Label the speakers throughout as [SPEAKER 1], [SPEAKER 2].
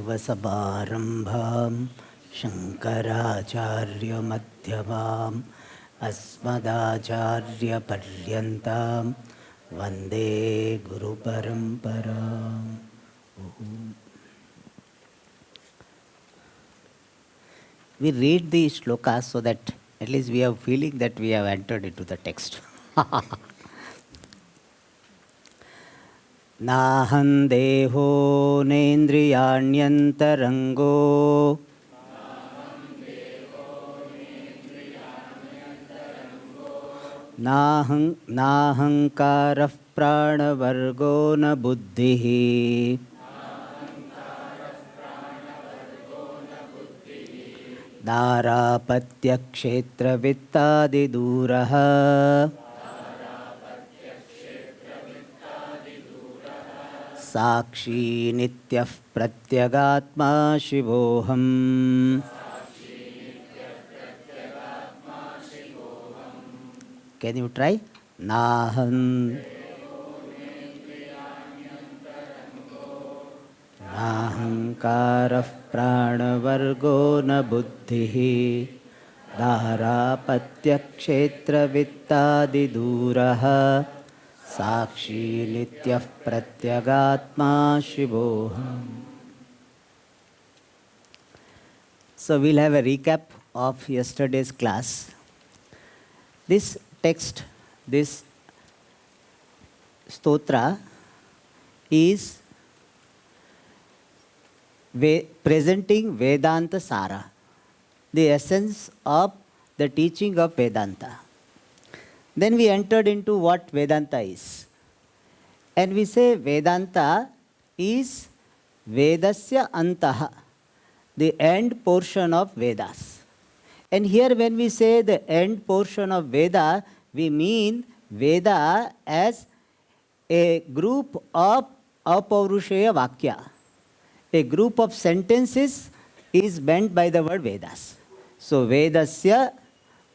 [SPEAKER 1] सदाशिवसमारम्भां शङ्कराचार्यमध्यमाम् अस्मदाचार्यपर्यन्तां वन्दे गुरुपरम्पराम्. We read the shlokas so that at least we have feeling that we have entered into the text. नाहं देहो नेन्द्रियाण्यन्तरङ्गो नाहङ्कारः प्राणवर्गो न बुद्धिः दारापत्यक्षेत्रवित्तादिदूरः साक्षी नित्यः प्रत्यगात्मा शिवोऽहम्. Can you try? नाहङ्कारः प्राणवर्गो न बुद्धिः दारापत्यक्षेत्रवित्तादिदूरः साक्षी नित्यः प्रत्यगात्मा शिवोऽहम्. So we'll have a recap of yesterday's class. This text, this stotra is presenting Vedanta Sara, the essence of the teaching of Vedanta. Then we entered into what Vedanta is. And we say Vedanta is Vedasya Antaha, the end portion of Vedas. And here when we say the end portion of Veda, we mean Veda as a group of Apaurushaya Vakya. A group of sentences is meant by the word Vedas. So Vedasya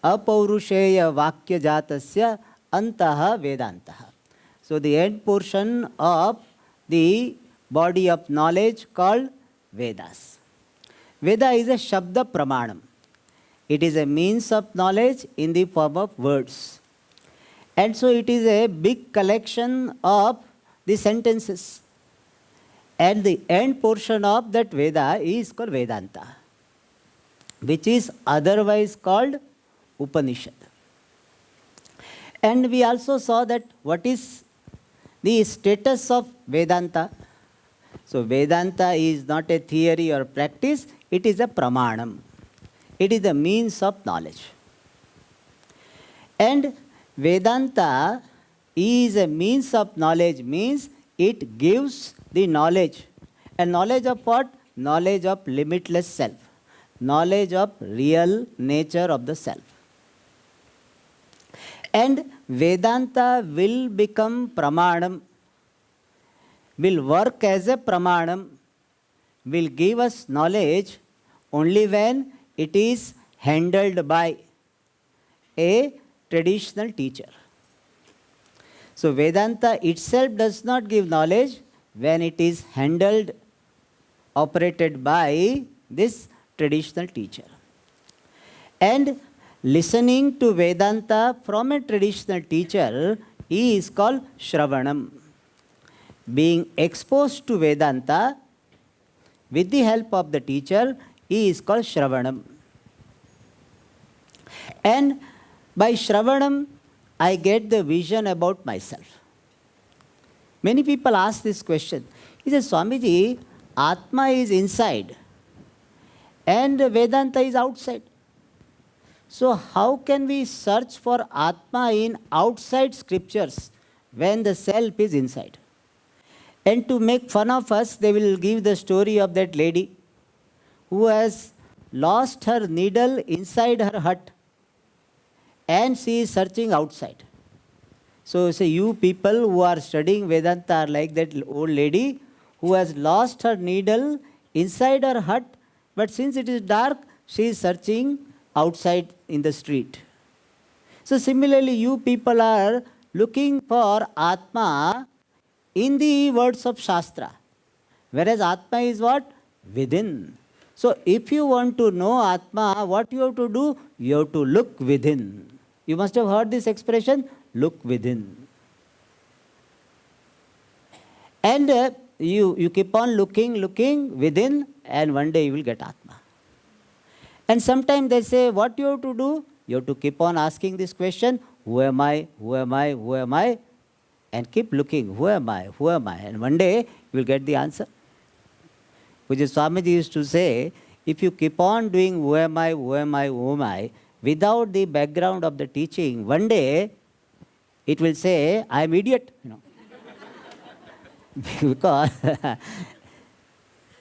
[SPEAKER 1] Apaurushaya Vakya Jatasya Antaha Vedantaha. So the end portion of the body of knowledge called Vedas. Veda is a Shabda Pramanam. It is a means of knowledge in the form of words. And so it is a big collection of the sentences. And the end portion of that Veda is called Vedanta, which is otherwise called Upanishad. And we also saw that what is the status of Vedanta. So Vedanta is not a theory or practice, it is a pramanam. It is a means of knowledge. And Vedanta is a means of knowledge, means it gives the knowledge. And knowledge of what? Knowledge of limitless self. Knowledge of real nature of the self. And Vedanta will become pramanam, will work as a pramanam, will give us knowledge only when it is handled by a traditional teacher. So Vedanta itself does not give knowledge when it is handled, operated by this traditional teacher. And listening to Vedanta from a traditional teacher is called Shravanam. Being exposed to Vedanta with the help of the teacher is called Shravanam. And by Shravanam, I get the vision about myself. Many people ask this question. He says, Swamiji, Atma is inside and Vedanta is outside. So how can we search for Atma in outside scriptures when the self is inside? And to make fun of us, they will give the story of that lady who has lost her needle inside her hut and she is searching outside. So say you people who are studying Vedanta are like that old lady who has lost her needle inside her hut, but since it is dark, she is searching outside in the street. So similarly, you people are looking for Atma in the words of Shastra. Whereas Atma is what? Within. So if you want to know Atma, what you have to do? You have to look within. You must have heard this expression, look within. And you keep on looking within, and one day you will get Atma. And sometimes they say, what you have to do? You have to keep on asking this question, who am I, who am I, who am I? And keep looking, who am I, who am I? And one day you will get the answer. Pujya Swamiji used to say, if you keep on doing who am I, who am I, who am I, without the background of the teaching, one day it will say, I am idiot. Because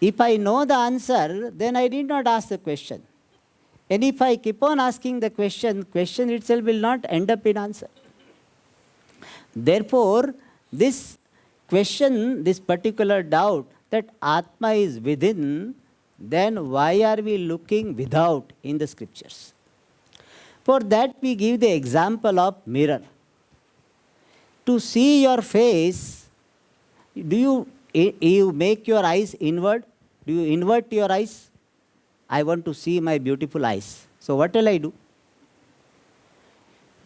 [SPEAKER 1] if I know the answer, then I need not ask the question. And if I keep on asking the question itself will not end up in answer. Therefore, this question, this particular doubt that Atma is within, then why are we looking without in the scriptures? For that we give the example of mirror. To see your face, do you make your eyes inward? Do you invert your eyes? I want to see my beautiful eyes. So what will I do?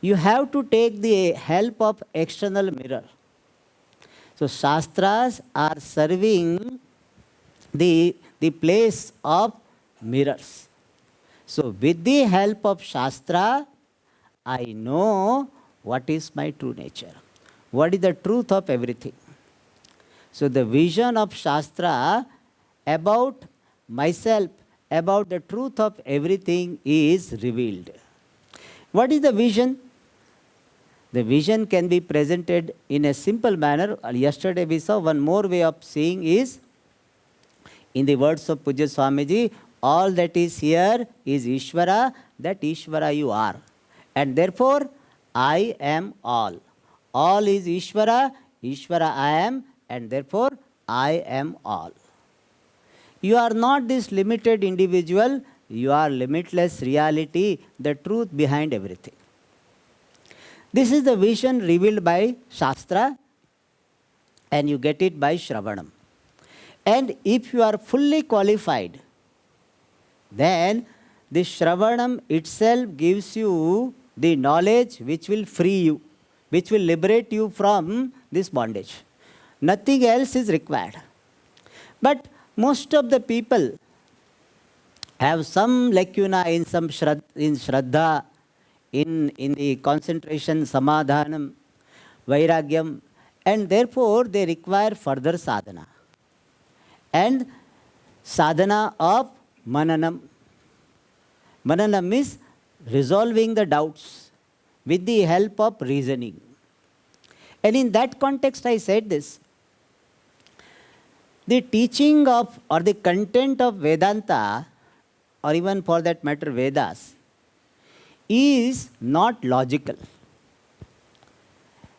[SPEAKER 1] You have to take the help of external mirror. So Shastras are serving the place of mirrors. So with the help of Shastra, I know what is my true nature. What is the truth of everything. So the vision of Shastra about myself, about the truth of everything is revealed. What is the vision? The vision can be presented in a simple manner. Yesterday we saw one more way of seeing is, in the words of Pujya Swamiji, all that is here is Ishvara, that Ishvara you are. And therefore, I am all. All is Ishvara, Ishvara I am, and therefore, I am all. You are not this limited individual, you are limitless reality, the truth behind everything. This is the vision revealed by Shastra, and you get it by Shravanam. And if you are fully qualified, then the Shravanam itself gives you the knowledge which will free you, which will liberate you from this bondage. Nothing else is required. But most of the people have some lacuna in some Shraddha, in the concentration, Samadhanam, Vairagyam, and therefore they require further sadhana. And sadhana of Mananam. Mananam is resolving the doubts with the help of reasoning. And in that context I said this. The teaching of or the content of Vedanta, or even for that matter Vedas, is not logical.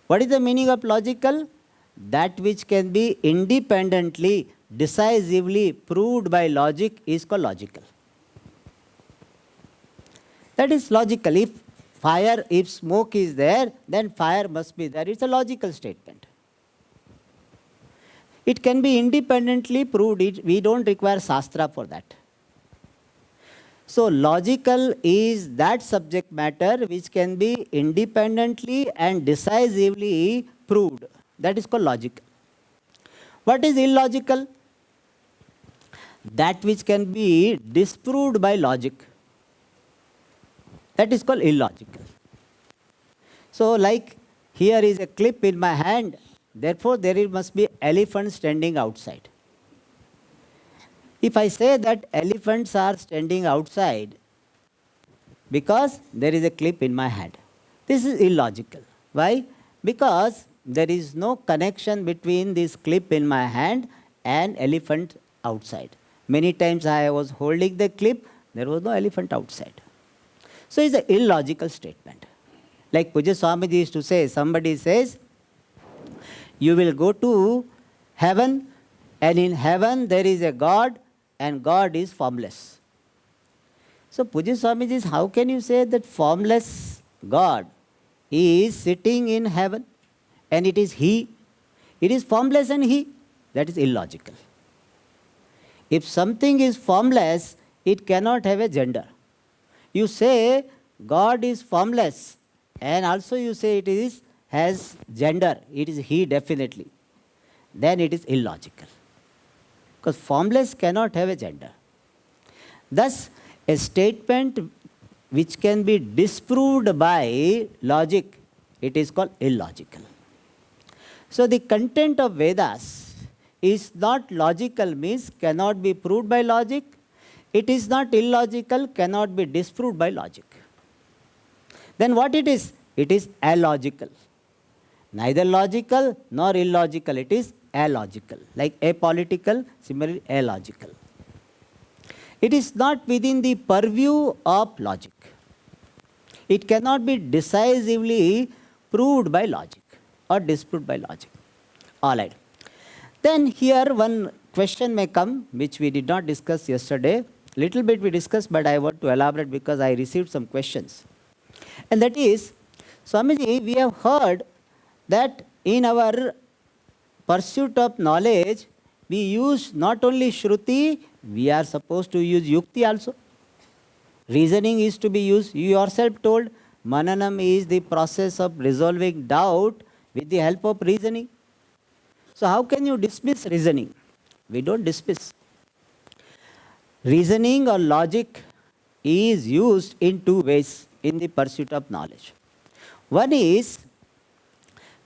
[SPEAKER 1] What is the meaning of logical? That which can be independently, decisively proved by logic is called logical. That is logical. If smoke is there, then fire must be there. It's a logical statement. It can be independently proved. We don't require Shastra for that. So logical is that subject matter which can be independently and decisively proved. That is called logical. What is illogical? That which can be disproved by logic. That is called illogical. So like here is a clip in my hand, therefore there must be elephant standing outside. If I say that elephants are standing outside because there is a clip in my hand, this is illogical. Why? Because there is no connection between this clip in my hand and elephant outside. Many times I was holding the clip, there was no elephant outside. So it's an illogical statement. Like Pujya Swamiji used to say, somebody says, you will go to heaven, and in heaven there is a God, and God is formless. So Pujya Swamiji says, how can you say that formless God is sitting in heaven, and it is He? It is formless and He. That is illogical. If something is formless, it cannot have a gender. You say God is formless, and also you say it is has gender, it is he definitely, then it is illogical. Because formless cannot have a gender. Thus, a statement which can be disproved by logic, it is called illogical. So the content of Vedas is not logical, means cannot be proved by logic. It is not illogical, cannot be disproved by logic. Then what it is? It is allogical. Neither logical nor illogical, it is allogical. Like apolitical, similarly allogical. It is not within the purview of logic. It cannot be decisively proved by logic or disproved by logic. All right. Then here one question may come which we did not discuss yesterday. Little bit we discussed, but I want to elaborate because I received some questions. And that is, Swamiji, we have heard that in our pursuit of knowledge, we use not only Shruti, we are supposed to use Yukti also. Reasoning is to be used. You yourself told Mananam is the process of resolving doubt with the help of reasoning. So how can you dismiss reasoning? We don't dismiss. Reasoning or logic is used in two ways in the pursuit of knowledge. One is,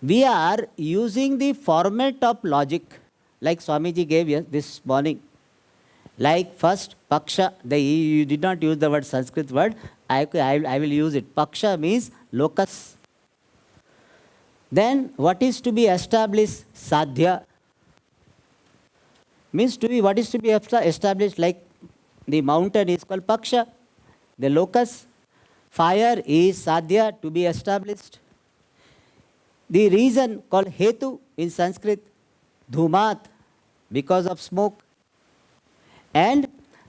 [SPEAKER 1] we are using the format of logic, like Swamiji gave this morning. Like first, Paksha, you did not use the word Sanskrit word, I will use it. Paksha means locus. Then what is to be established? Sadhya. Means to be, what is to be established, like the mountain is called Paksha, the locus. Fire is Sadhya, to be established. The reason called Hetu in Sanskrit, Dhumat, because of smoke. And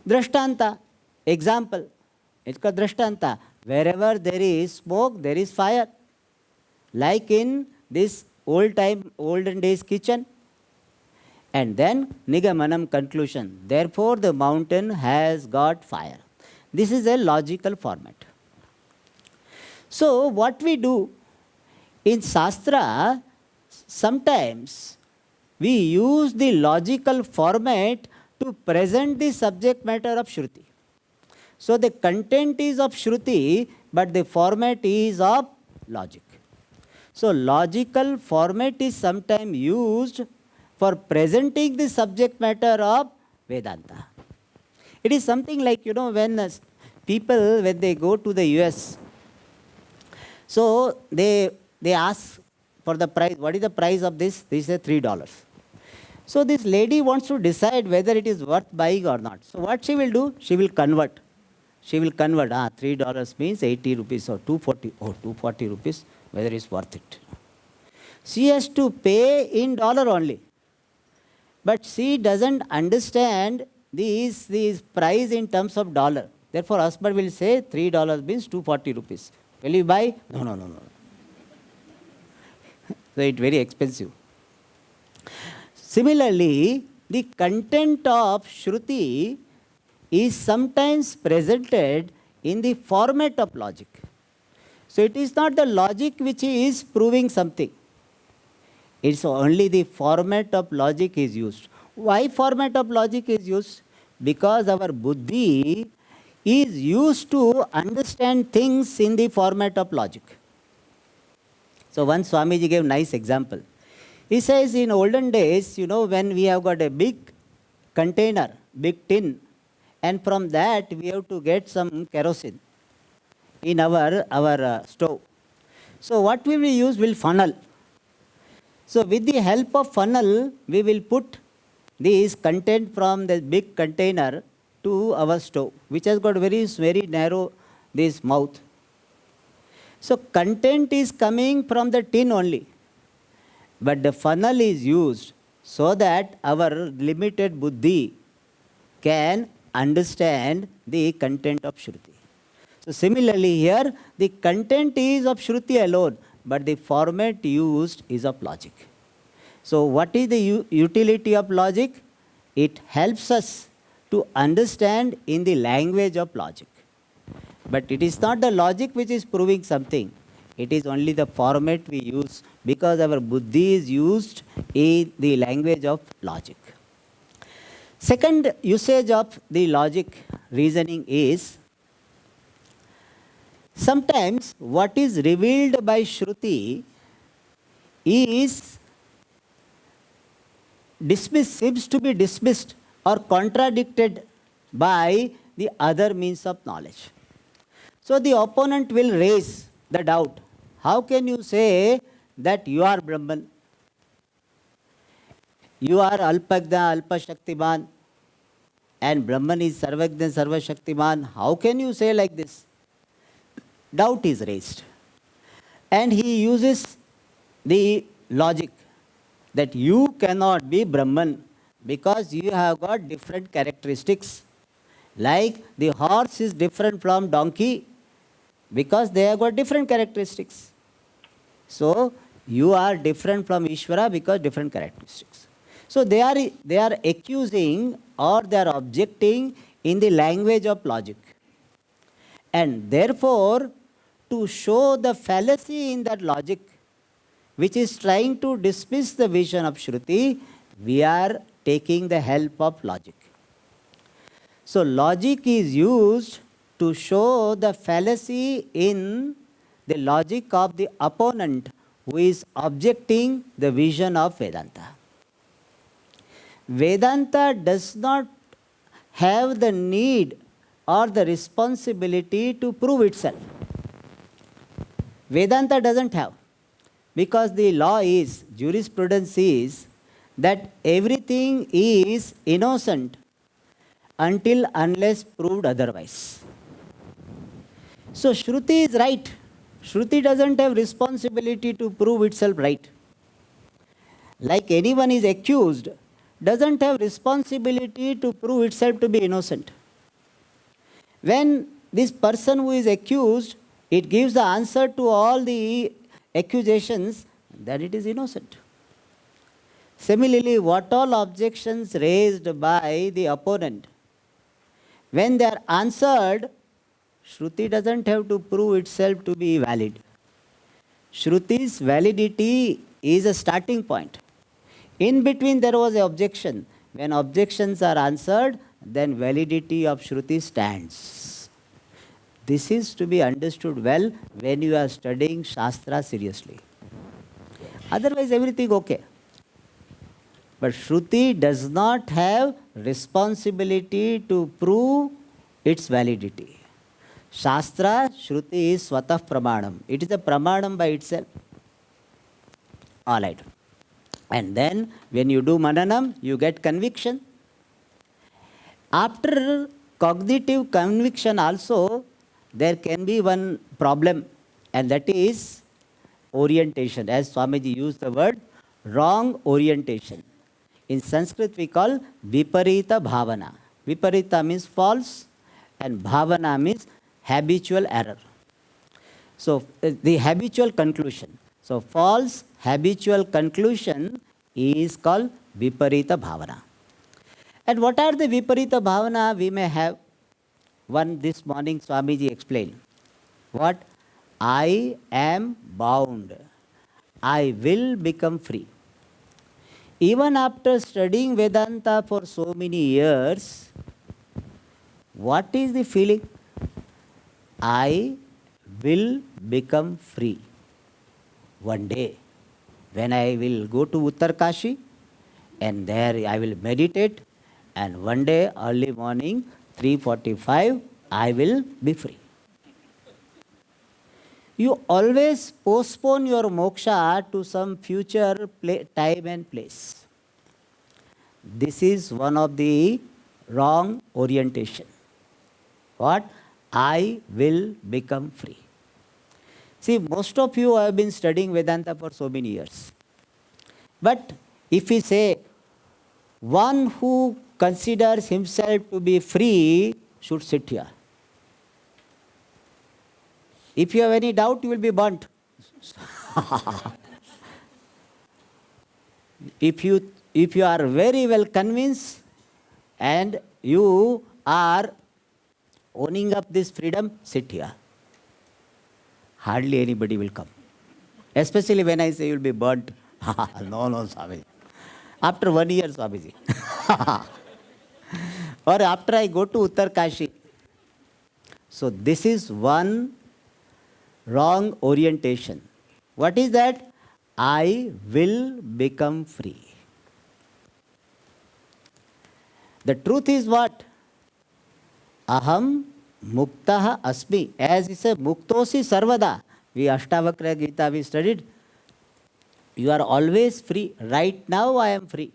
[SPEAKER 1] Drashtanta, example, it's called Drashtanta. Wherever there is smoke, there is fire. Like in this olden days kitchen. And then Nigamanam, conclusion. Therefore, the mountain has got fire. This is a logical format. So, what we do in Shastra, sometimes we use the logical format to present the subject matter of Shruti. So, the content is of Shruti, but the format is of logic. So, logical format is sometimes used for presenting the subject matter of Vedanta. It is something like, when people, when they go to the US, so they ask for the price. What is the price of this? They say $3. So this lady wants to decide whether it is worth buying or not. So what she will do? She will convert. $3 means 80 rupees or 240 rupees, whether it's worth it. She has to pay in dollar only. But she doesn't understand these price in terms of dollar. Therefore, husband will say $3 means 240 rupees. Will you buy? No. So it's very expensive. Similarly, the content of Shruti is sometimes presented in the format of logic. So it is not the logic which is proving something. It's only the format of logic is used. Why format of logic is used? Because our buddhi is used to understand things in the format of logic. So once Swamiji gave a nice example. He says in olden days, when we have got a big container, big tin, and from that we have to get some kerosene in our stove. So what we will use will funnel. So with the help of funnel, we will put this content from the big container to our stove, which has got very narrow this mouth. So content is coming from the tin only. But the funnel is used so that our limited buddhi can understand the content of Shruti. So similarly here, the content is of Shruti alone, but the format used is of logic. So what is the utility of logic? It helps us to understand in the language of logic. But it is not the logic which is proving something. It is only the format we use because our buddhi is used in the language of logic. Second usage of the logic reasoning is sometimes what is revealed by Shruti is seems to be dismissed or contradicted by the other means of knowledge. So the opponent will raise the doubt. How can you say that you are Brahman? You are Alpagna, Alpa Shaktiman, and Brahman is Sarvagna, Sarva Shaktiman. How can you say like this? Doubt is raised. And he uses the logic that you cannot be Brahman because you have got different characteristics. Like the horse is different from donkey because they have got different characteristics. So you are different from Ishvara because different characteristics. So they are accusing or they are objecting in the language of logic. And therefore, to show the fallacy in that logic, which is trying to dismiss the vision of Shruti, we are taking the help of logic. So logic is used to show the fallacy in the logic of the opponent who is objecting the vision of Vedanta. Vedanta does not have the need or the responsibility to prove itself. Vedanta doesn't have. Because the law is, jurisprudence is, that everything is innocent until unless proved otherwise. So Shruti is right. Shruti doesn't have responsibility to prove itself right. Like anyone is accused, doesn't have responsibility to prove itself to be innocent. When this person who is accused, it gives the answer to all the accusations, that it is innocent. Similarly, what all objections raised by the opponent, when they are answered, Shruti doesn't have to prove itself to be valid. Shruti's validity is a starting point. In between there was an objection. When objections are answered, then validity of Shruti stands. This is to be understood well when you are studying Shastra seriously. Otherwise everything okay. But Shruti does not have responsibility to prove its validity. Shastra, Shruti is Swatah Pramanam. It is a Pramanam by itself. Alright. And then when you do Mananam, you get conviction. After cognitive conviction also, there can be one problem, and that is orientation. As Swamiji used the word, wrong orientation. In Sanskrit we call Viparita Bhavana. Viparita means false and Bhavana means habitual error. So the habitual conclusion. So false habitual conclusion is called Viparita Bhavana. And what are the Viparita Bhavana we may have? One this morning Swamiji explained. What? I am bound. I will become free. Even after studying Vedanta for so many years, what is the feeling? I will become free. One day, when I will go to Uttarkashi, and there I will meditate, and one day early morning 3:45 I will be free. You always postpone your moksha to some future time and place. This is one of the wrong orientation. What? I will become free. See, most of you have been studying Vedanta for so many years. But if we say, one who considers himself to be free should sit here. If you have any doubt, you will be burnt. If you are very well convinced and you are owning up this freedom, sit here. Hardly anybody will come. Especially when I say you'll be burnt. No, Swamiji. After 1 year, Swamiji. Or after I go to Uttar Kashi. So this is one wrong orientation. What is that? I will become free. The truth is what? Aham muktaha asmi. As he said, muktosi sarvada. We Ashtavakra Gita we studied. You are always free. Right now I am free.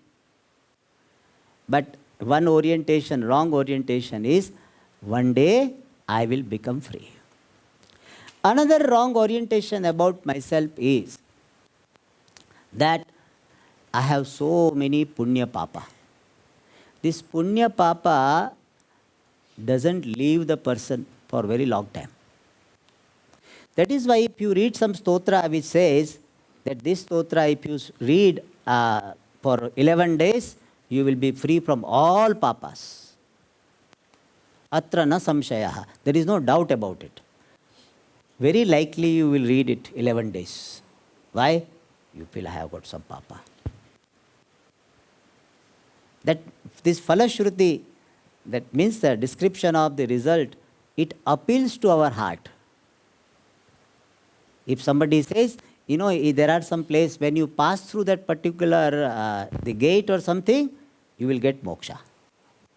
[SPEAKER 1] But one orientation, wrong orientation is, one day I will become free. Another wrong orientation about myself is that I have so many punya papa. This punya papa doesn't leave the person for a very long time. That is why if you read some stotra which says that this stotra, if you read for 11 days, you will be free from all papas. Atra na samshayaha. There is no doubt about it. Very likely you will read it 11 days. Why? You feel I have got some papa. That this Falashruti, that means the description of the result, it appeals to our heart. If somebody says, there are some place when you pass through that particular the gate or something, you will get moksha.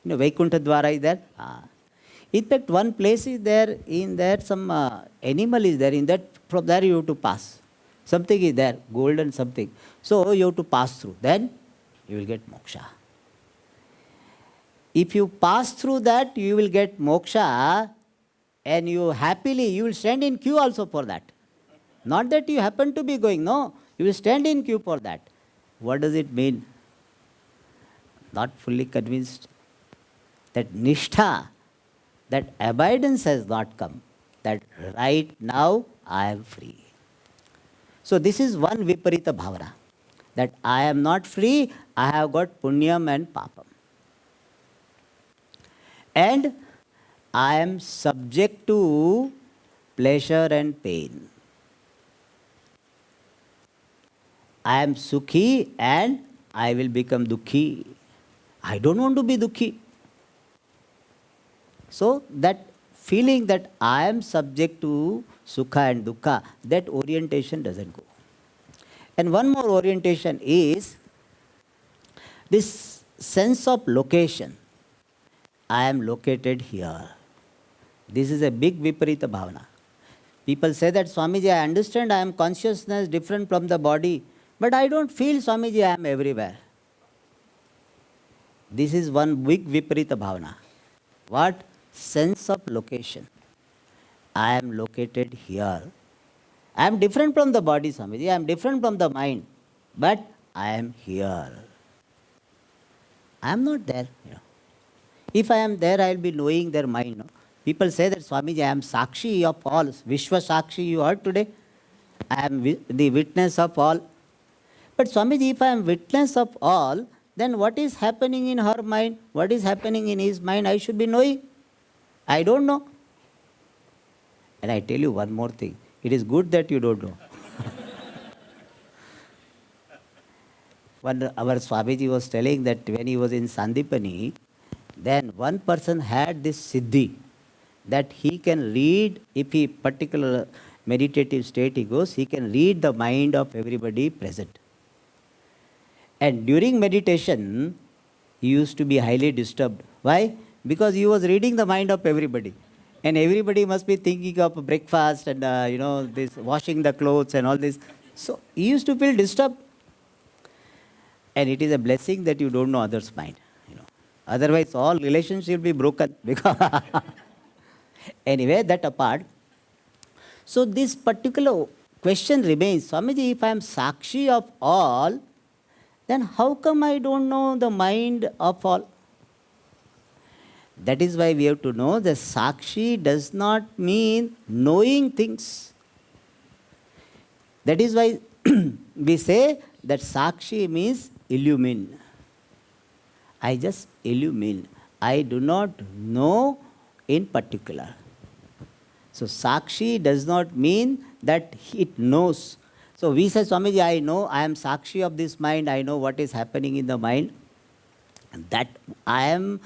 [SPEAKER 1] Vaikuntha Dwara is there. In fact, one place is there, in there some animal is there, in that, from there you have to pass. Something is there, golden something. So you have to pass through, then you will get moksha. If you pass through that, you will get moksha, and you will stand in queue also for that. Not that you happen to be going, no, you will stand in queue for that. What does it mean? Not fully convinced. That nishtha, that abidance has not come. That right now I am free. So this is one viparita bhavana. That I am not free, I have got punyam and papam. And I am subject to pleasure and pain. I am sukhi and I will become dukhi. I don't want to be dukhi. So that feeling that I am subject to sukha and dukkha, that orientation doesn't go. And one more orientation is this sense of location. I am located here. This is a big viparita bhavana. People say that, Swamiji, I understand I am consciousness different from the body, but I don't feel, Swamiji, I am everywhere. This is one big viparita bhavana. What? Sense of location. I am located here. I am different from the body, Swamiji. I am different from the mind, but I am here. I am not there. If I am there, I will be knowing their mind. People say that, Swamiji, I am Sakshi of all. Vishwa Sakshi, you heard today. I am the witness of all. But Swamiji, if I am witness of all, then what is happening in her mind, what is happening in his mind, I should be knowing. I don't know. And I tell you one more thing. It is good that you don't know. Our Swamiji was telling that when he was in Sandipani, then one person had this siddhi, that he can read, if he particular meditative state he goes, he can read the mind of everybody present. And during meditation, he used to be highly disturbed. Why? Because he was reading the mind of everybody. And everybody must be thinking of breakfast and, this washing the clothes and all this. So he used to feel disturbed. And it is a blessing that you don't know others' mind. Otherwise, all relations will be broken. Anyway, that apart. So this particular question remains, Swamiji, if I am Sakshi of all, then how come I don't know the mind of all? That is why we have to know that Sakshi does not mean knowing things. That is why we say that Sakshi means illumine. I just illumine. I do not know in particular. So Sakshi does not mean that it knows. So we say, Swamiji, I know, I am Sakshi of this mind, I know what is happening in the mind. And that I am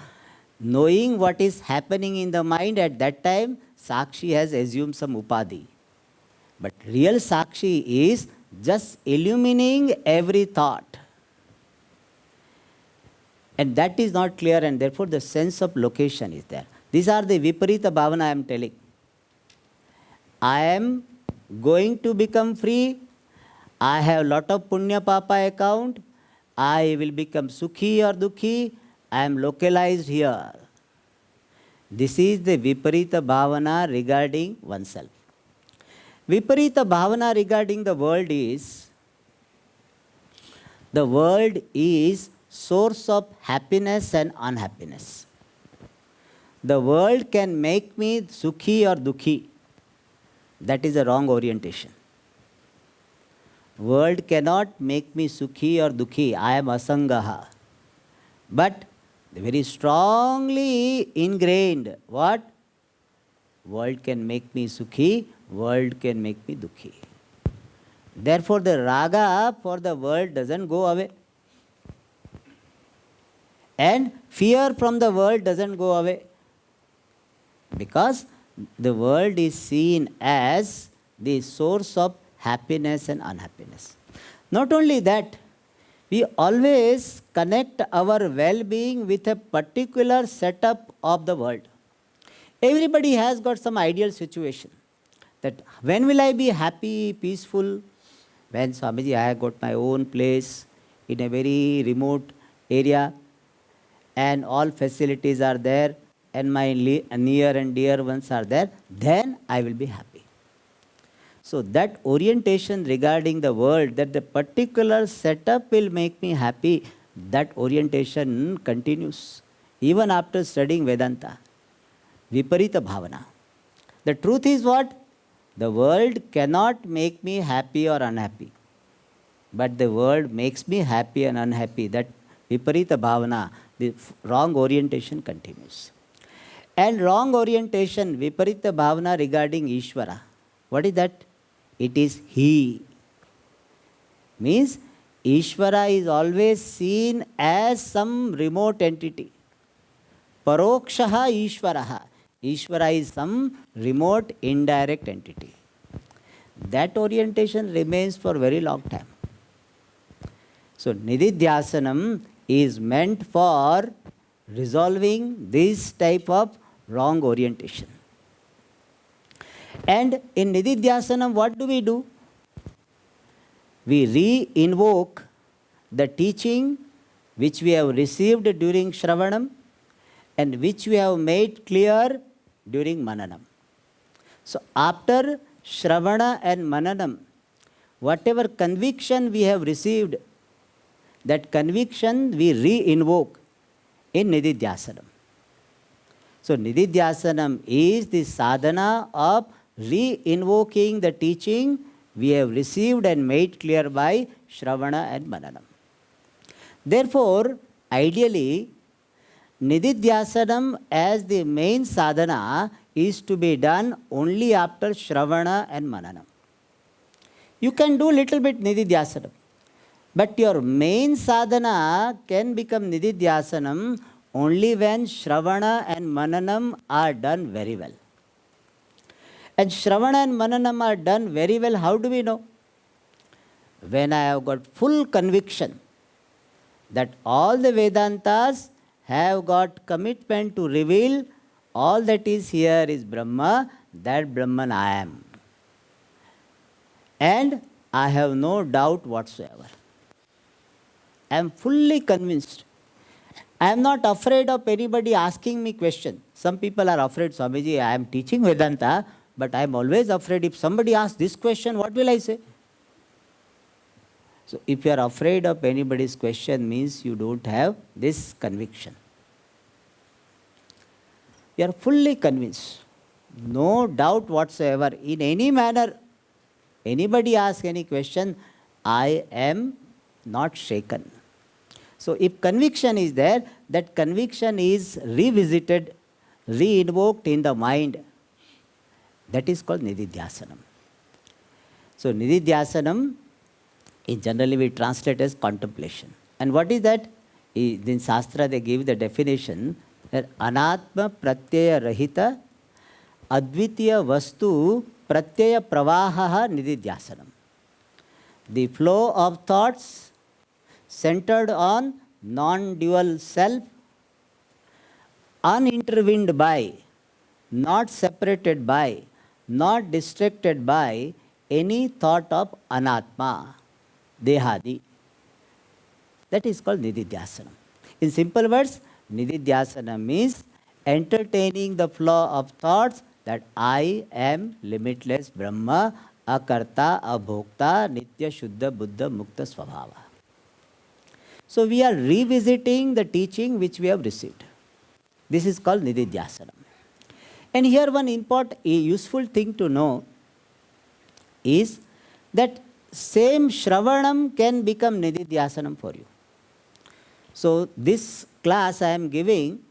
[SPEAKER 1] knowing what is happening in the mind at that time, Sakshi has assumed some upadhi. But real Sakshi is just illumining every thought. And that is not clear, and therefore the sense of location is there. These are the Viparita Bhavana I am telling. I am going to become free. I have lot of Punya Papa account. I will become Sukhi or Dukhi. I am localized here. This is the Viparita Bhavana regarding oneself. Viparita Bhavana regarding the world is source of happiness and unhappiness. The world can make me Sukhi or Dukhi. That is a wrong orientation. World cannot make me Sukhi or Dukhi. I am Asangaha. But very strongly ingrained, what? World can make me Sukhi, world can make me Dukhi. Therefore the raga for the world doesn't go away. And fear from the world doesn't go away. Because the world is seen as the source of happiness and unhappiness. Not only that, we always connect our well-being with a particular setup of the world. Everybody has got some ideal situation. That when will I be happy, peaceful? When, Swamiji, I have got my own place in a very remote area and all facilities are there and my near and dear ones are there, then I will be happy. So that orientation regarding the world, that the particular setup will make me happy, that orientation continues even after studying Vedanta. Viparita Bhavana. The truth is what? The world cannot make me happy or unhappy. But the world makes me happy and unhappy. That Viparita Bhavana, the wrong orientation continues. And wrong orientation, Viparita Bhavana regarding Ishvara. What is that? It is He. Means Ishvara is always seen as some remote entity. Parokshaha Ishvaraha. Ishvara is some remote, indirect entity. That orientation remains for a very long time. So Nididhyasanam is meant for resolving this type of wrong orientation. And in Nididhyasanam, what do? We re-invoke the teaching which we have received during Shravanam and which we have made clear during Mananam. So after Shravana and Mananam, whatever conviction we have received, that conviction we re-invoke in Nididhyasanam. So Nididhyasanam is the sadhana of re-invoking the teaching we have received and made clear by Shravana and Mananam. Therefore, ideally, Nididhyasanam as the main sadhana is to be done only after Shravana and Mananam. You can do little bit Nididhyasanam, but your main sadhana can become Nididhyasanam only when Shravana and Mananam are done very well. And Shravana and Mananam are done very well, how do we know? When I have got full conviction that all the Vedantas have got commitment to reveal all that is here is Brahma, that Brahman I am. And I have no doubt whatsoever. I am fully convinced. I am not afraid of anybody asking me question. Some people are afraid, Swamiji, I am teaching Vedanta, but I am always afraid if somebody asks this question, what will I say? So if you are afraid of anybody's question, means you don't have this conviction. You are fully convinced. No doubt whatsoever. In any manner, anybody asks any question, I am not shaken. So if conviction is there, that conviction is revisited, re-invoked in the mind. That is called nididhyasanam. So nididhyasanam is generally we translate as contemplation. And what is that? In Shastra they give the definition that anatma pratyaya rahita advitiya vastu pratyaya pravaha nididhyasanam. The flow of thoughts centered on non-dual self, unintervened by, not separated by, not distracted by any thought of anatma, dehadi. That is called nididhyasanam. In simple words, nididhyasanam is entertaining the flow of thoughts that I am limitless Brahma, akarta, abhokta, nitya, shuddha, buddha, mukta, svabhava. So we are revisiting the teaching which we have received. This is called nididhyasanam. And here one important, useful thing to know is that same shravanam can become nididhyasanam for you. So this class I am giving,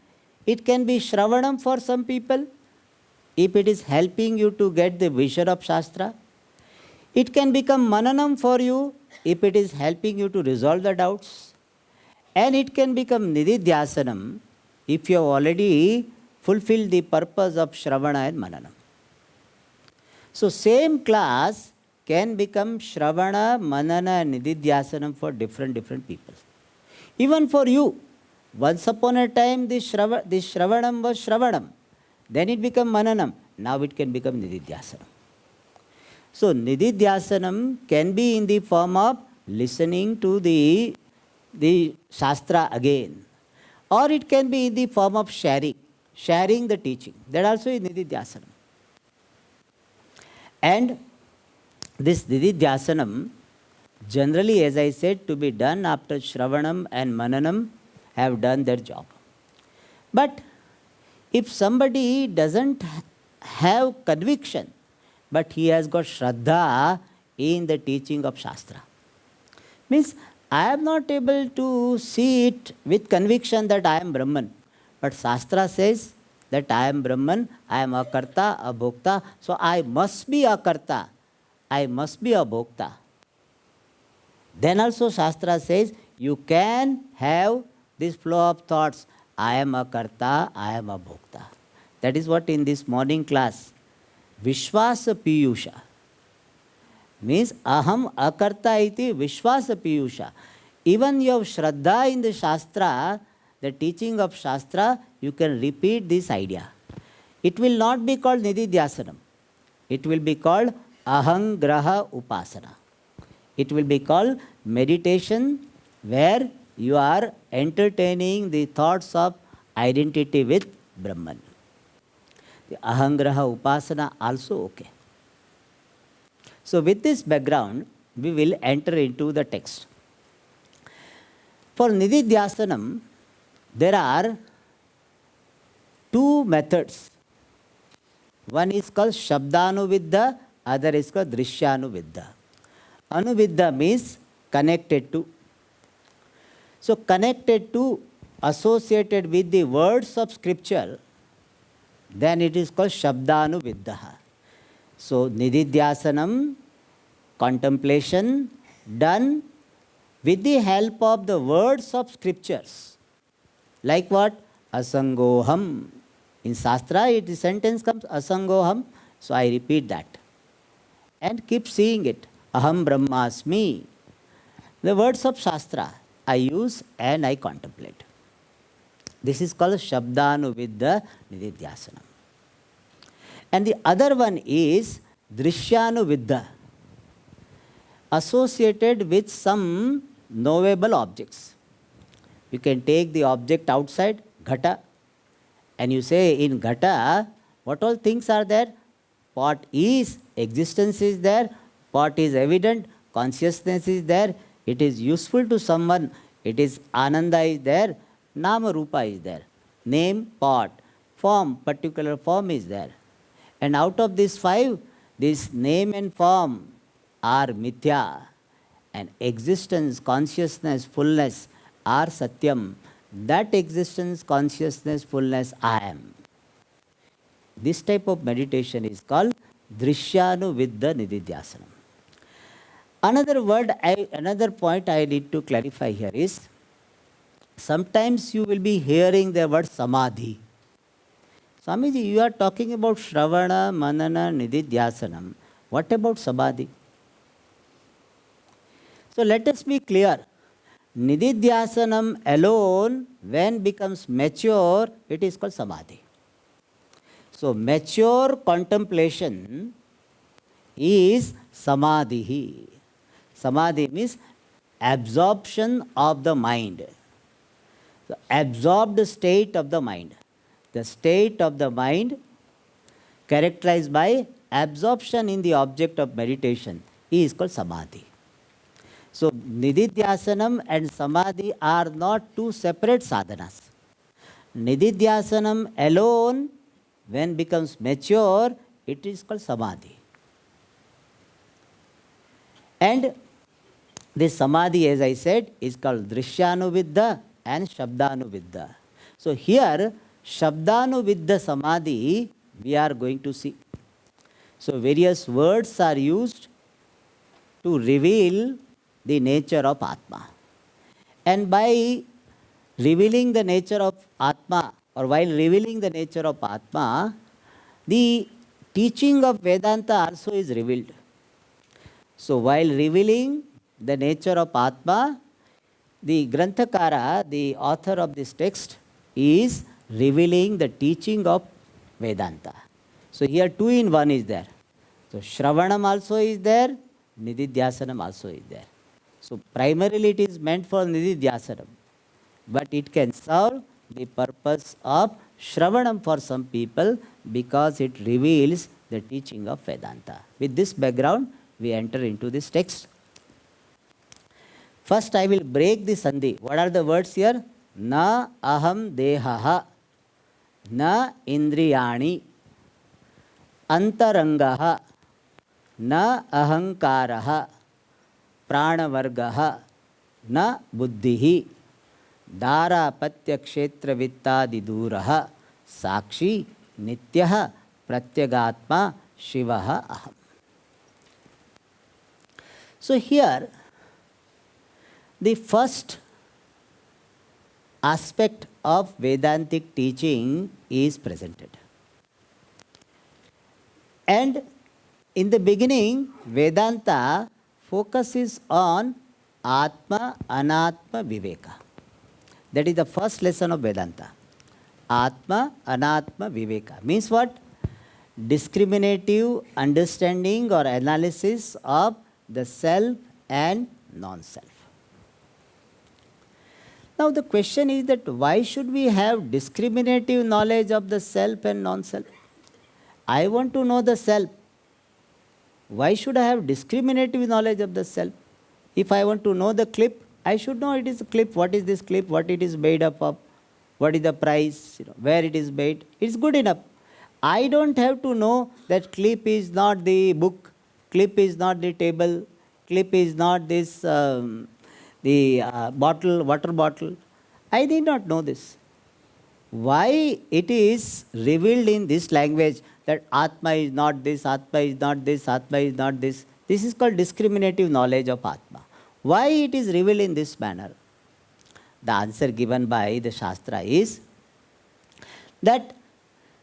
[SPEAKER 1] it can be shravanam for some people, if it is helping you to get the vision of Shastra. It can become mananam for you, if it is helping you to resolve the doubts. And it can become nididhyasanam, if you have already fulfilled the purpose of shravana and mananam. So same class can become shravana, manana and nididhyasanam for different people. Even for you, once upon a time this shravanam was shravanam, then it became mananam, now it can become nididhyasanam. So nididhyasanam can be in the form of listening to the Shastra again, or it can be in the form of sharing the teaching. That also is nididhyasanam. And this nididhyasanam, generally, as I said, to be done after shravanam and mananam have done their job. But if somebody doesn't have conviction, but he has got shraddha in the teaching of Shastra, means I am not able to see it with conviction that I am Brahman. But Shastra says that I am Brahman, I am akarta, abhokta, so I must be akarta, I must be abhokta. Then also Shastra says you can have this flow of thoughts, I am akarta, I am abhokta. That is what in this morning class, Vishwasa Piyusha, means aham akarta iti Vishwasa Piyusha. Even you have shraddha in the Shastra, the teaching of Shastra, you can repeat this idea. It will not be called nididhyasanam. It will be called ahangraha upasana. It will be called meditation where you are entertaining the thoughts of identity with Brahman. The ahangraha upasana also okay. So with this background, we will enter into the text. For nididhyasanam, there are two methods. One is called shabdanuviddha, other is called drishyanuviddha. Anuviddha means connected to. So connected to, associated with the words of scripture, then it is called shabdanuviddha. So nididhyasanam, contemplation done with the help of the words of scriptures. Like what? Asangoham. In Shastra, the sentence comes asangoham. So I repeat that. And keep seeing it. Aham brahmasmi. The words of Shastra I use and I contemplate. This is called Shabdanuviddha Nididhyasanam. And the other one is Drishyanuviddha, associated with some knowable objects. You can take the object outside, ghata, and you say in ghata, what all things are there? What is, existence is there, what is evident, consciousness is there, it is useful to someone, it is ananda is there, nama rupa is there, name, pot, form, particular form is there. And out of these five, this name and form are mithya, and existence, consciousness, fullness, are Satyam. That existence, consciousness, fullness, I am. This type of meditation is called Drishyanuvidya Nididhyasanam. Another point I need to clarify here is, sometimes you will be hearing the word Samadhi. Swamiji, you are talking about Shravana, Manana, Nididhyasanam. What about Samadhi? So let us be clear. Nididhyasanam alone, when becomes mature, it is called Samadhi. So mature contemplation is Samadhi. Samadhi means absorption of the mind. The absorbed state of the mind. The state of the mind characterized by absorption in the object of meditation is called Samadhi. So Nididhyasanam and Samadhi are not two separate sadhanas. Nididhyasanam alone, when becomes mature, it is called Samadhi. And this Samadhi, as I said, is called Drishyanuvidya and Shabdanuvidya. So here, Shabdanuvidya Samadhi we are going to see. So various words are used to reveal the nature of Atma. And by revealing the nature of Atma, or while revealing the nature of Atma, the teaching of Vedanta also is revealed. So while revealing the nature of Atma, the Granthakara, the author of this text, is revealing the teaching of Vedanta. So here 2 in 1 is there. So Shravanam also is there, Nididhyasanam also is there. So primarily it is meant for Nididhyasanam, but it can serve the purpose of Shravanam for some people because it reveals the teaching of Vedanta. With this background, we enter into this text. First, I will break the sandhi. What are the words here? Na aham dehaha, na indriyani, antarangaha, na ahankaraha, pranavargaha, na buddhihi, दारापत्य क्षेत्र वित्तादि दूरः साक्षी नित्यः प्रत्यगात्मा शिवः अहम्. So here the first aspect of Vedantic teaching is presented. And in the beginning, Vedanta focuses on Atma Anatma Viveka. That is the first lesson of Vedanta. Atma, Anatma, Viveka. Means what? Discriminative understanding or analysis of the self and non-self. Now the question is that why should we have discriminative knowledge of the self and non-self? I want to know the self. Why should I have discriminative knowledge of the self? If I want to know the clip, I should know it is a clip. What is this clip? What it is made up of? What is the price? Where it is made? It's good enough. I don't have to know that clip is not the book, clip is not the table, clip is not this bottle, water bottle. I did not know this. Why it is revealed in this language that Atma is not this, Atma is not this, Atma is not this. This is called discriminative knowledge of Atma. Why it is revealed in this manner? The answer given by the Shastra is that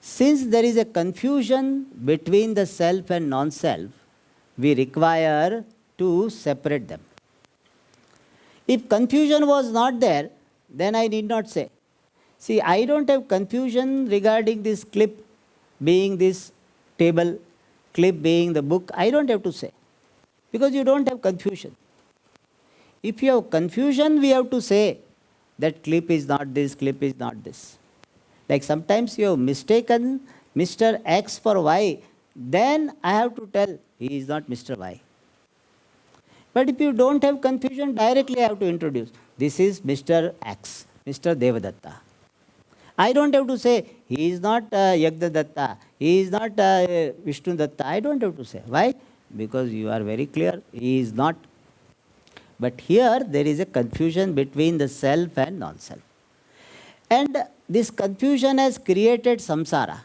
[SPEAKER 1] since there is a confusion between the self and non-self, we require to separate them. If confusion was not there, then I need not say. See, I don't have confusion regarding this clip being this table, clip being the book. I don't have to say, because you don't have confusion. If you have confusion, we have to say that clip is not this, clip is not this. Like sometimes you have mistaken Mr. X for Y, then I have to tell he is not Mr. Y. But if you don't have confusion, directly I have to introduce. This is Mr. X, Mr. Devadatta. I don't have to say he is not Yagdadatta, he is not Vishnu Datta. I don't have to say. Why? Because you are very clear, he is not. But here there is a confusion between the self and non-self. And this confusion has created samsara.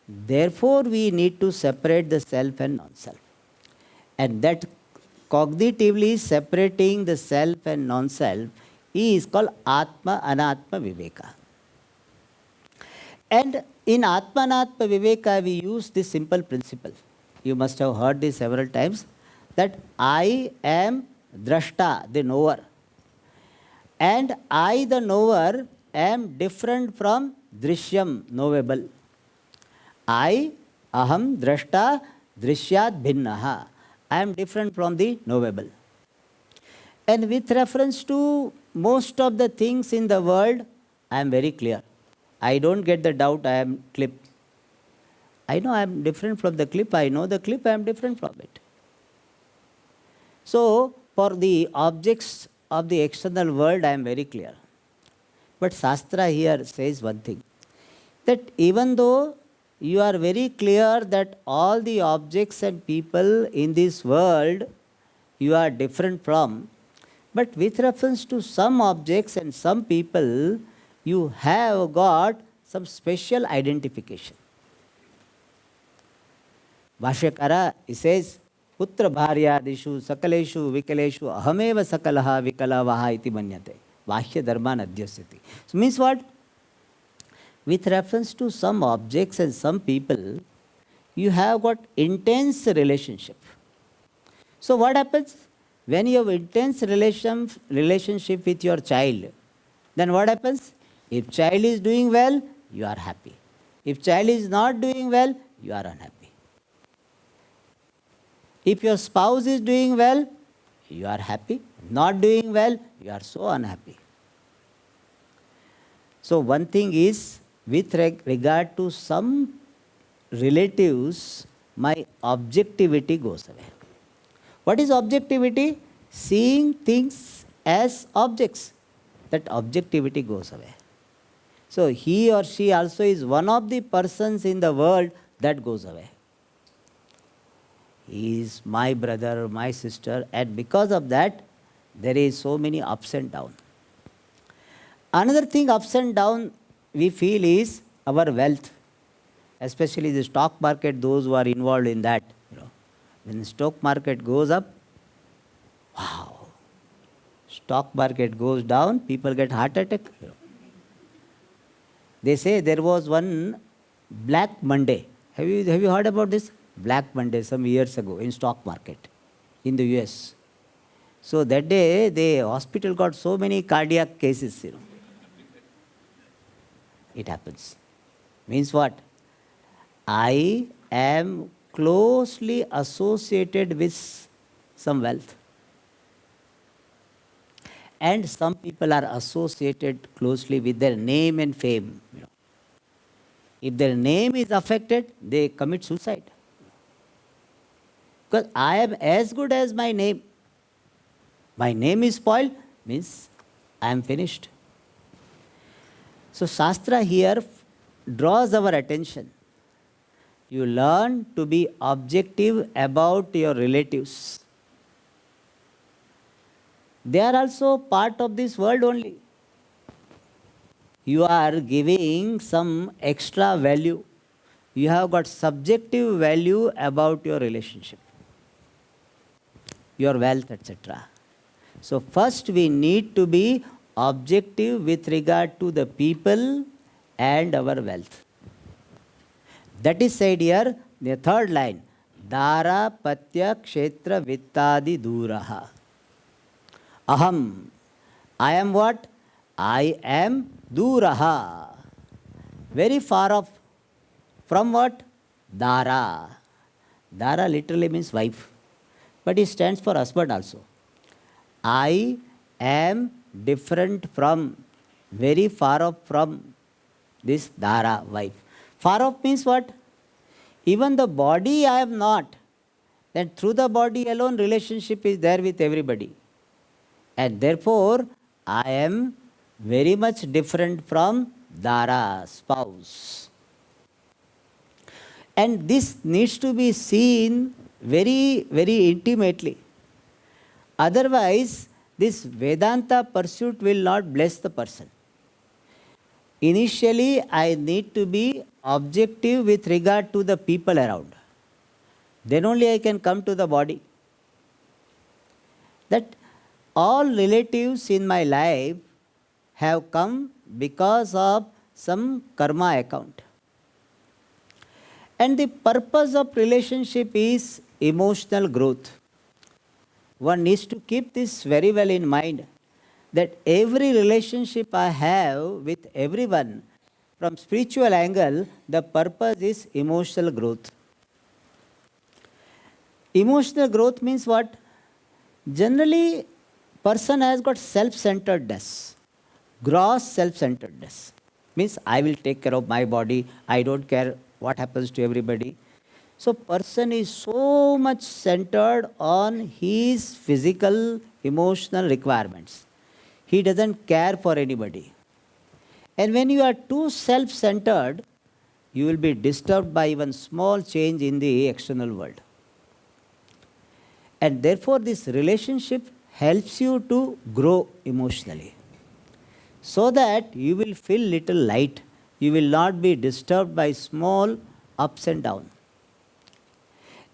[SPEAKER 1] Therefore, we need to separate the self and non-self. And that cognitively separating the self and non-self is called Atma Anatma Viveka. And in Atma Anatma Viveka, we use this simple principle. You must have heard this several times, that I am Drashta, the knower. And I, the knower, am different from Drishyam, knowable. I, Aham, Drashta, Drishyat Bhinnaha. I am different from the knowable. And with reference to most of the things in the world, I am very clear. I don't get the doubt I am clip. I know I am different from the clip. I know the clip, I am different from it. So, for the objects of the external world, I am very clear. But Shastra here says one thing, that even though you are very clear that all the objects and people in this world you are different from, but with reference to some objects and some people, you have got some special identification. Bhashyakara, he says, Putra bharyadishu sakaleshu vikaleshu ahameva sakalaha vikalavaha iti manyate. Vahya dharma nadhyasyati. So means what? With reference to some objects and some people, you have got intense relationship. So what happens? When you have intense relationship with your child, then what happens? If child is doing well, you are happy. If child is not doing well, you are unhappy. If your spouse is doing well, you are happy. Not doing well, you are so unhappy. So one thing is, with regard to some relatives, my objectivity goes away. What is objectivity? Seeing things as objects. That objectivity goes away. So he or she also is one of the persons in the world that goes away. He is my brother, my sister, and because of that, there is so many ups and downs. Another thing, ups and downs, we feel is our wealth, especially the stock market, those who are involved in that. When the stock market goes up, wow. Stock market goes down, people get heart attack. They say there was one Black Monday. Have you heard about this? Black Monday some years ago in stock market in the US. So that day the hospital got so many cardiac cases. It happens. Means what? I am closely associated with some wealth. And some people are associated closely with their name and fame. If their name is affected, they commit suicide. Because I am as good as my name. My name is spoiled, means I am finished. So Shastra here draws our attention. You learn to be objective about your relatives. They are also part of this world only. You are giving some extra value. You have got subjective value about your relationship, your wealth, etc. So first we need to be objective with regard to the people and our wealth. That is said here, the third line, Dara Patya Kshetra Vittadi Duraha. Aham. I am what? I am Duraha. Very far off. From what? Dara. Dara literally means wife. But it stands for husband also. I am different from, very far off from this Dara, wife. Far off means what? Even the body I am not. Then through the body alone relationship is there with everybody. And therefore, I am very much different from Dara, spouse. And this needs to be seen very, very intimately. Otherwise, this Vedanta pursuit will not bless the person. Initially, I need to be objective with regard to the people around. Then only I can come to the body. That all relatives in my life have come because of some karma account. And the purpose of relationship is emotional growth. One needs to keep this very well in mind, that every relationship I have with everyone, from spiritual angle, the purpose is emotional growth. Emotional growth means what? Generally, person has got self-centeredness, gross self-centeredness. Means I will take care of my body, I don't care what happens to everybody. So person is so much centered on his physical, emotional requirements. He doesn't care for anybody. And when you are too self-centered, you will be disturbed by even small change in the external world. And therefore, this relationship helps you to grow emotionally, so that you will feel little light. You will not be disturbed by small ups and downs.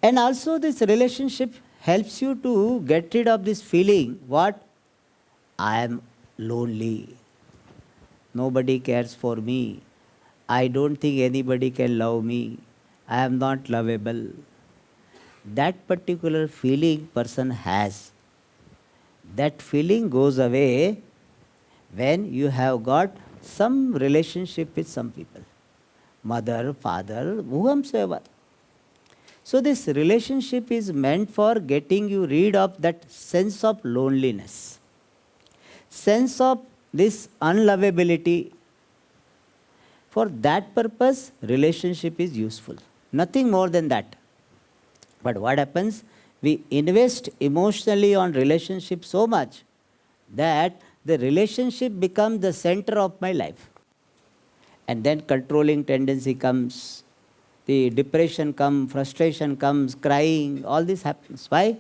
[SPEAKER 1] And also, this relationship helps you to get rid of this feeling, what? I am lonely. Nobody cares for me. I don't think anybody can love me. I am not lovable. That particular feeling person has, that feeling goes away when you have got some relationship with some people. Mother, father, whomsoever. So this relationship is meant for getting you rid of that sense of loneliness, sense of this unlovability. For that purpose, relationship is useful. Nothing more than that. But what happens? We invest emotionally on relationship so much that the relationship becomes the center of my life. And then controlling tendency comes, the depression comes, frustration comes, crying, all this happens. Why?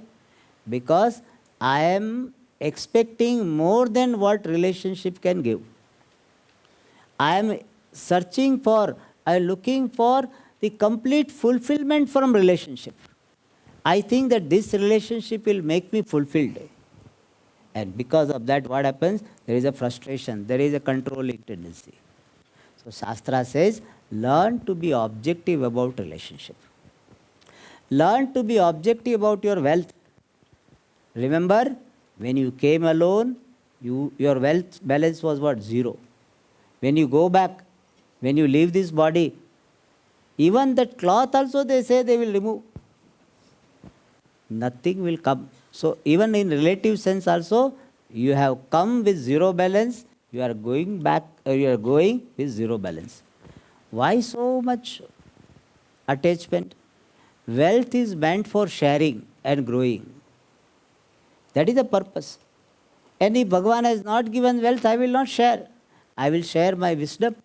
[SPEAKER 1] Because I am expecting more than what relationship can give. I am searching for, I am looking for the complete fulfillment from relationship. I think that this relationship will make me fulfilled. And because of that, what happens? There is a frustration, there is a controlling tendency. So Shastra says, learn to be objective about relationship. Learn to be objective about your wealth. Remember, when you came alone, your wealth balance was what? Zero. When you go back, when you leave this body, even that cloth also they say they will remove. Nothing will come. So even in relative sense also, you have come with zero balance, you are going back, or you are going with zero balance. Why so much attachment? Wealth is meant for sharing and growing. That is the purpose. And if Bhagavan has not given wealth, I will not share. I will share my wisdom.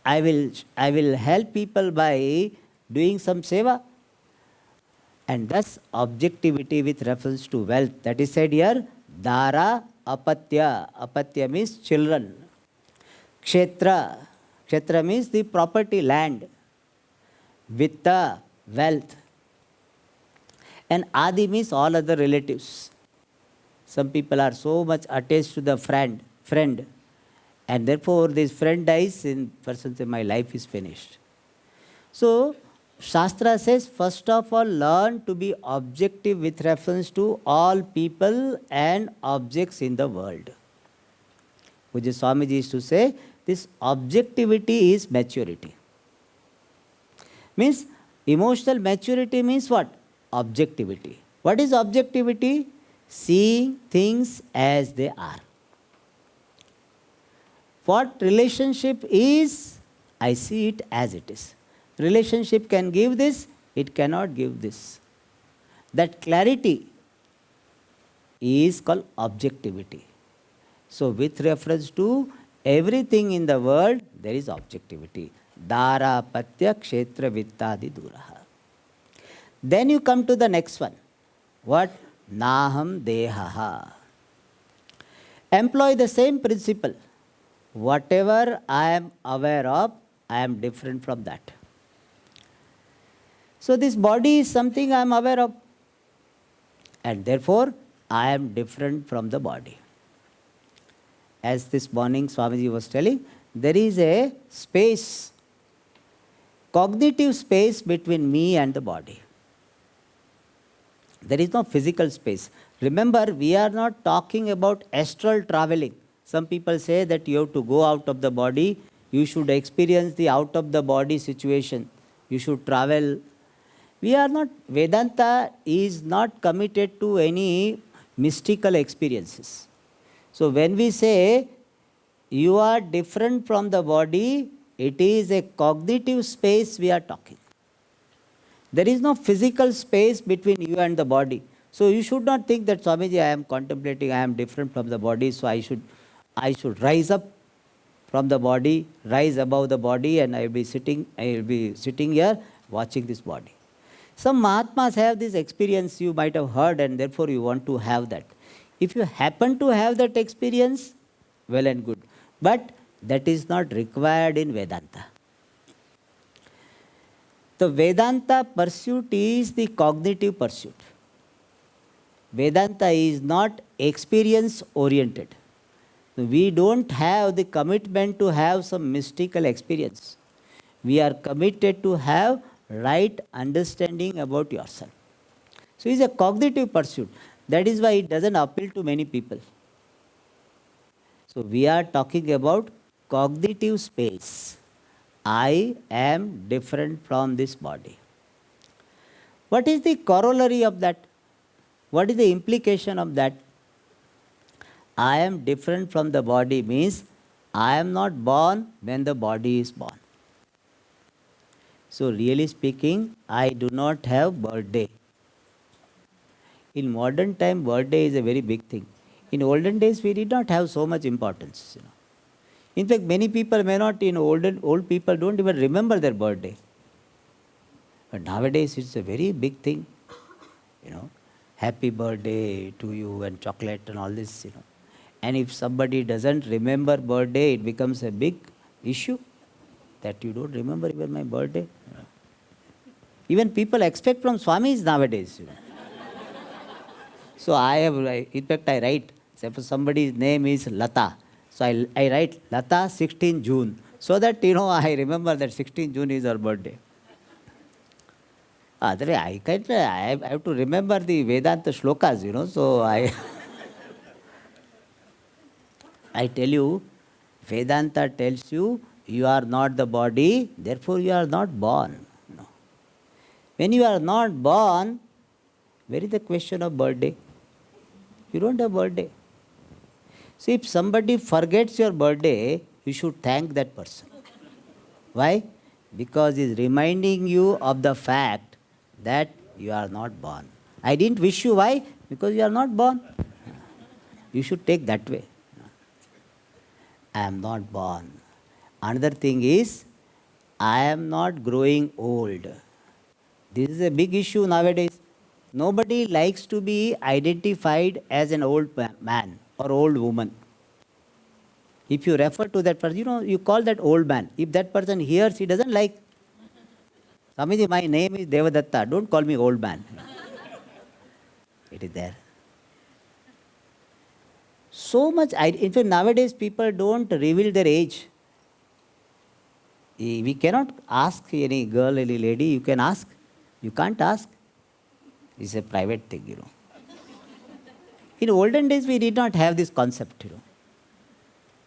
[SPEAKER 1] I will help people by doing some seva. And thus objectivity with reference to wealth. That is said here, Dara Apatya. Apatya means children. Kshetra. Kshetra means the property, land. Vitta, wealth. And Adi means all other relatives. Some people are so much attached to the friend. And therefore this friend dies, and person says, my life is finished. So Shastra says, first of all, learn to be objective with reference to all people and objects in the world. Which is Swamiji used to say, this objectivity is maturity. Means, emotional maturity means what? Objectivity. What is objectivity? Seeing things as they are. What relationship is, I see it as it is. Relationship can give this, it cannot give this. That clarity is called objectivity. So with reference to everything in the world, there is objectivity. Dara, Patya, Kshetra, Vittadi, Duraha. Then you come to the next one. What? Naham Dehaha. Employ the same principle. Whatever I am aware of, I am different from that. So this body is something I am aware of, and therefore I am different from the body. As this morning Swamiji was telling, there is a space, cognitive space between me and the body. There is no physical space. Remember, we are not talking about astral traveling. Some people say that you have to go out of the body, you should experience the out of the body situation, you should travel. We are not, Vedanta is not committed to any mystical experiences. So when we say you are different from the body, it is a cognitive space we are talking. There is no physical space between you and the body. So you should not think that, Swamiji, I am contemplating, I am different from the body, so I should rise up from the body, rise above the body, and I will be sitting here watching this body. Some Mahatmas have this experience, you might have heard, and therefore you want to have that. If you happen to have that experience, well and good. But that is not required in Vedanta. The Vedanta pursuit is the cognitive pursuit. Vedanta is not experience oriented. We don't have the commitment to have some mystical experience. We are committed to have right understanding about yourself. So it's a cognitive pursuit. That is why it doesn't appeal to many people. So we are talking about cognitive space. I am different from this body. What is the corollary of that? What is the implication of that? I am different from the body means I am not born when the body is born. So really speaking, I do not have birthday. In modern time, birthday is a very big thing. In olden days, we did not have so much importance. In fact, many people may not, old people don't even remember their birthday. But nowadays, it's a very big thing. Happy birthday to you and chocolate and all this, And if somebody doesn't remember birthday, it becomes a big issue that you don't remember even my birthday. Even people expect from Swamis nowadays. So in fact, I write, say for somebody's name is Lata. So I write Lata 16 June. So that, I remember that 16 June is her birthday. I have to remember the Vedanta shlokas, so I tell you, Vedanta tells you, you are not the body, therefore you are not born. When you are not born, where is the question of birthday? You don't have birthday. So if somebody forgets your birthday, you should thank that person. Why? Because he is reminding you of the fact that you are not born. I didn't wish you. Why? Because you are not born. You should take that way. I am not born. Another thing is, I am not growing old. This is a big issue nowadays. Nobody likes to be identified as an old man or old woman. If you refer to that person, you call that old man. If that person hears, he doesn't like. Swamiji, my name is Devadatta. Don't call me old man. It is there. So much, in fact, nowadays people don't reveal their age. We cannot ask any girl, any lady, you can ask. You can't ask. It's a private thing, In olden days, we did not have this concept,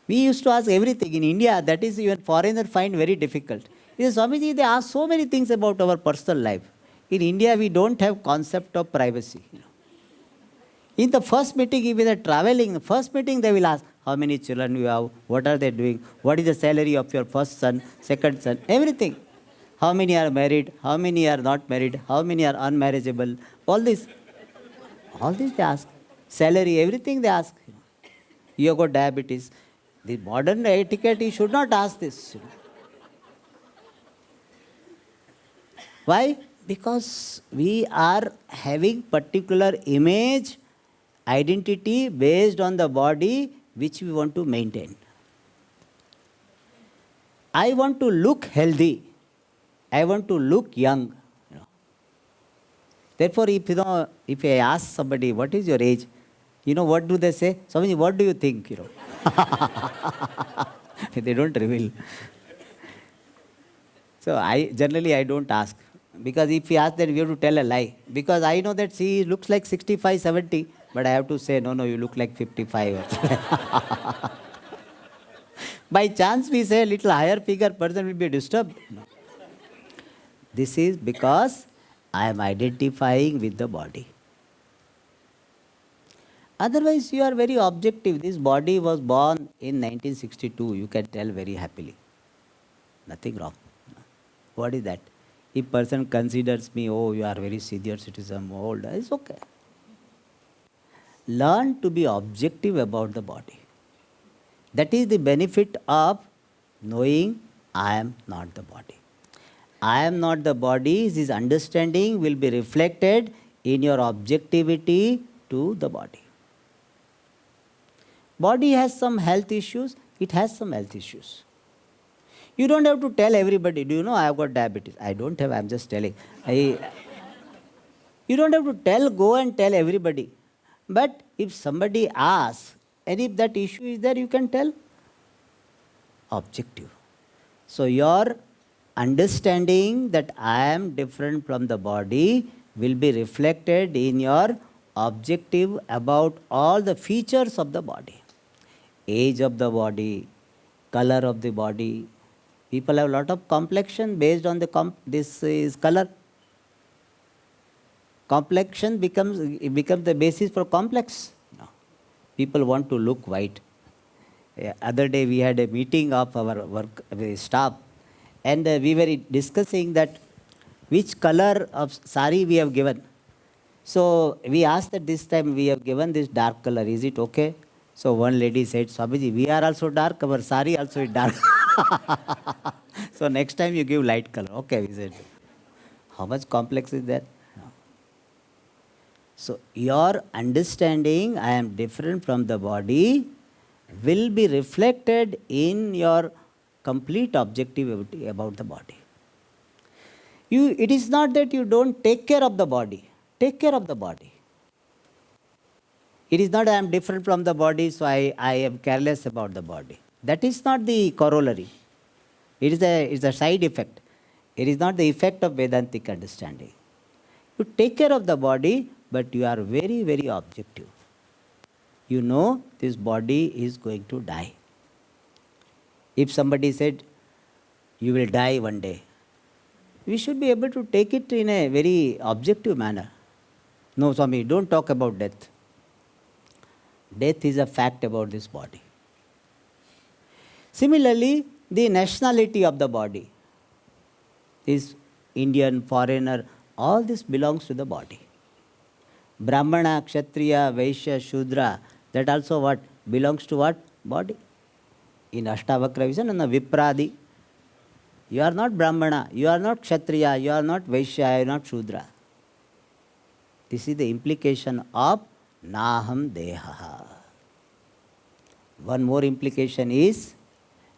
[SPEAKER 1] We used to ask everything. In India, that is even foreigners find very difficult. Swamiji, they ask so many things about our personal life. In India, we don't have concept of privacy. In the first meeting, if they are traveling, the first meeting they will ask, how many children you have, what are they doing, what is the salary of your first son, second son, everything. How many are married, how many are not married, how many are unmarriageable, all this. All this they ask. Salary, everything they ask. You have got diabetes. The modern etiquette, you should not ask this. Why? Because we are having particular image, identity based on the body, which we want to maintain. I want to look healthy. I want to look young. Therefore, if I ask somebody, what is your age? What do they say? Swamiji, what do you think? They don't reveal. So I don't ask. Because if we ask, then we have to tell a lie. Because I know that she looks like 65, 70, but I have to say, no, you look like 55. By chance we say a little higher figure, person will be disturbed. No. This is because I am identifying with the body. Otherwise, you are very objective. This body was born in 1962. You can tell very happily. Nothing wrong. What is that? If person considers me, oh, you are very senior citizen, old, it's okay. Learn to be objective about the body. That is the benefit of knowing I am not the body. I am not the body. This understanding will be reflected in your objectivity to the body. Body has some health issues. It has some health issues. You don't have to tell everybody, do you know I have got diabetes? I don't have, I'm just telling. You don't have to go and tell everybody. But if somebody asks, and if that issue is there, you can tell objective. So your understanding that I am different from the body will be reflected in your objective about all the features of the body. Age of the body, color of the body. People have a lot of complexion based on this is color. Complexion becomes the basis for complex. No. People want to look white. Other day we had a meeting of our work staff, and we were discussing that which color of sari we have given. So we asked that this time we have given this dark color. Is it okay? So one lady said, Swamiji, we are also dark. Our sari also is dark. So next time you give light color. Okay, we said. How much complex is that? No. So your understanding, I am different from the body, will be reflected in your complete objectivity about the body. It is not that you don't take care of the body. Take care of the body. It is not I am different from the body, so I am careless about the body. That is not the corollary. It is a side effect. It is not the effect of Vedantic understanding. You take care of the body, but you are very, very objective. You know this body is going to die. If somebody said, you will die one day, we should be able to take it in a very objective manner. No, Swami, don't talk about death. Death is a fact about this body. Similarly, the nationality of the body is Indian, foreigner, all this belongs to the body. Brahmana, Kshatriya, Vaishya, Shudra, that also what? Belongs to what? Body. In Ashtavakra vision and the Vipradi. You are not Brahmana, you are not Kshatriya, you are not Vaishya, you are not Shudra. This is the implication of Naham Deha. One more implication is,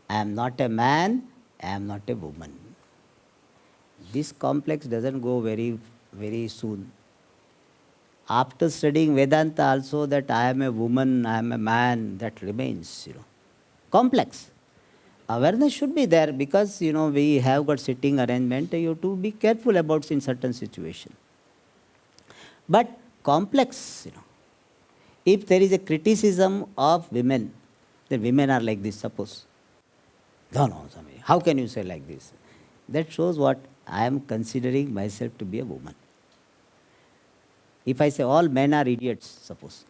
[SPEAKER 1] I am not a man, I am not a woman. This complex doesn't go very, very soon. After studying Vedanta also, that I am a woman, I am a man, that remains, complex. Awareness should be there because, we have got sitting arrangement. You have to be careful about in certain situation. But complex, if there is a criticism of women, then women are like this, suppose. No, how can you say like this? That shows what? I am considering myself to be a woman. If I say all men are idiots, suppose,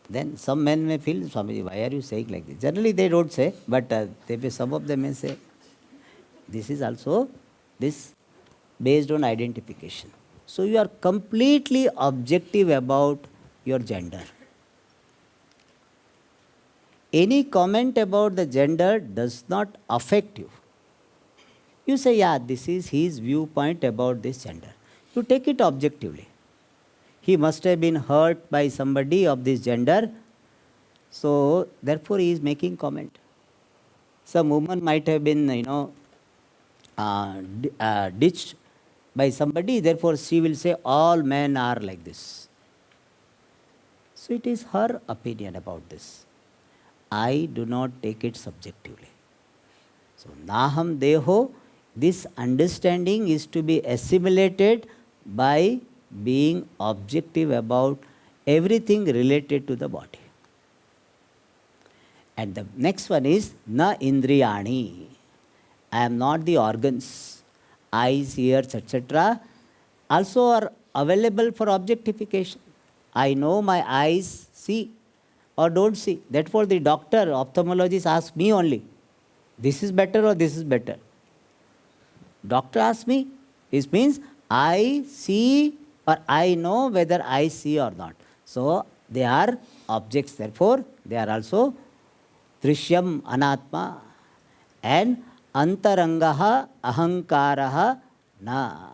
[SPEAKER 1] then some men may feel, Swamiji, why are you saying like this? Generally they don't say, but some of them may say. This is also this based on identification. So you are completely objective about your gender. Any comment about the gender does not affect you. You say, yeah, this is his viewpoint about this gender. You take it objectively. He must have been hurt by somebody of this gender. So therefore he is making comment. Some woman might have been, ditched by somebody, therefore she will say all men are like this. So it is her opinion about this. I do not take it subjectively. So naham deho, this understanding is to be assimilated by being objective about everything related to the body. And the next one is na indriyani. I am not the organs. Eyes, ears, etc. also are available for objectification. I know my eyes see or don't see. Therefore, the doctor, ophthalmologist asks me only, this is better or this is better. Doctor asks me, this means I see or I know whether I see or not. So, they are objects, therefore, they are also Drishyam Anatma and Antarangaha Ahankaraha Na.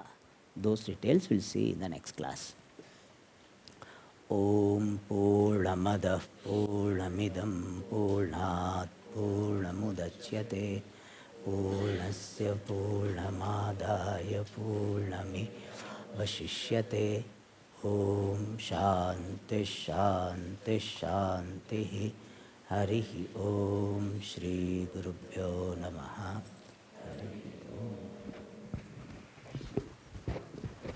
[SPEAKER 1] Those details we'll see in the next class. Om Purnamadah Purnamidam Purnat Purnamudachyate Purnasya Purnamadaya Purnami Vashishyate. Om Shanti Shanti Shanti. Harihi Om Shri Gurubhyo Namaha.